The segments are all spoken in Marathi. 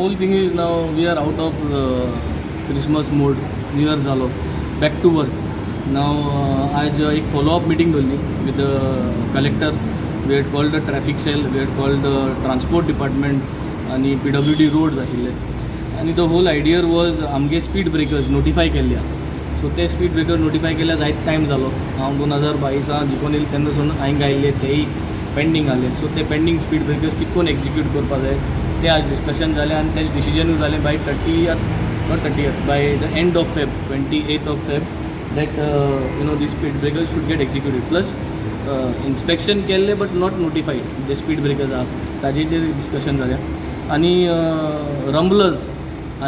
Whole thing is now we are out of Christmas mode. New Year झालो. Back to work. Now आज एक follow-up meeting दवरली with the collector. We had called the traffic cell. We had called the transport department आणि PWD roads आशिल्ले. आणि the whole idea was आमगे speed breakers notify केल्ल्या. So ते speed breaker notify केल्या जायत टायम जालो. हांव 2022 जिखून येयले तेन्नासून हांवें गायिल्ले तेय पेंडींग आसले. सो ते पेंडींग स्पीड ब्रेकर्स कितकोन एक्झिक्यूट करपा जाय ते आज डिस्कशन जालें आनी तेज डिसिजनूय जालें by 30th by the end of Feb 28th of Feb that the speed breakers should get executed plus inspection केल्ले बट नॉट नोटिफाईड जे स्पीड ब्रेकर्स आहा ताजेर डिस्कशन जालें आनी रंबलर्स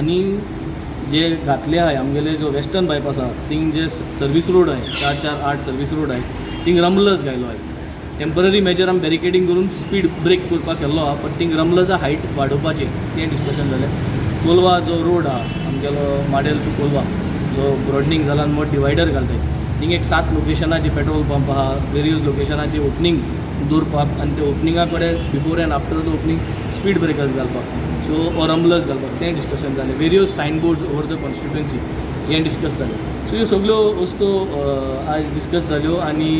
आनी जे घातले आहाय आमगेले जो वेस्टर्न बायपास आहा थिंग जे सर्वीस रोड आहे 4-8 सर्वीस रोड आहे थिंग रंबलर्स घायलो आहे टेम्पररी मेजर आमी बॅरिकेडींग करून स्पीड ब्रेक करपाक केल्लो आहा बट थिंग रंबलर्सा हायट वाडोवपाचें तें डिस्कशन जालें कोलवा जो रोड आहा आमगेलो माडेल टू कोलवा जो ब्रॉडनिंग जाला आनी मोठ डिवायडर घालताय थिंग एक 7 लोकेशनाचे पेट्रोल पंप आहा वेरियस लोकेशनाचे ओपनिंग दवरपाक आनी ते ओपनिंगा कडेन before end after the opening speed breakers घालपाक सो ऑर रंबलर्स घालपाक तें डिस्कशन जालें वेरियस सायनबोर्ड्स ओवर द कॉन्स्टिट्युएन्सी हें डिस्कस जालें सो ह्यो सगळ्यो वस्तू आज डिस्कस जाल्यो आनी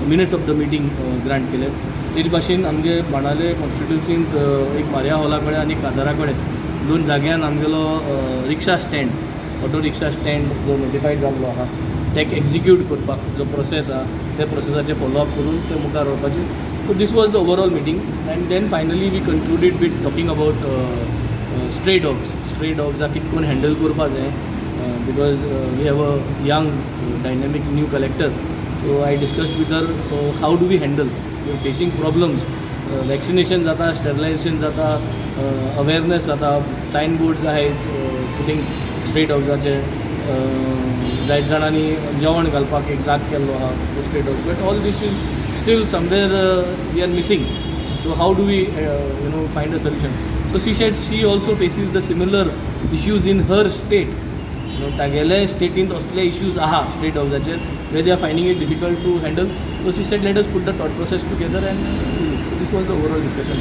minutes of the meeting grant केले तेच भाशेन आमगे बाणाले कॉन्स्टिट्युएन्सींत एक मारिया हॉला कडेन आनी कादारा कडेन 2 जाग्यान आमगेलो रिक्षा स्टँड ऑटो रिक्षा स्टँड जो नोटिफायड जाल्लो आहा तेक एक्झिक्यूट करपाक जो प्रोसेस आहा त्या प्रोसेसाचे फॉलोअप करून ते मुखार व्हरपाचे so this was the overall meeting and then finally we concluded with talking about stray डॉग्साक कितकोन हँडल करपा जाय because we have a young dynamic new collector so I discussed with her how do we handle we are facing problems vaccination जाता स्टेरिलायझेशन जाता अवेरनेस जाता सायन बोर्ड्स आहेत पुटींग स्ट्रे डॉग्साचे जायत जाणांनी जेवण घालपाक एक जाग केल्लो आहा stray dogs but all these is still somewhere we are missing so how do we find a solution so she said she also faces the similar issues in her state तागेले स्टेटींत असले इश्यूज आहा स्ट्रे डॉग्साचेर way they are finding it difficult to handle so she said let us put the thought process together and so this was the overall discussion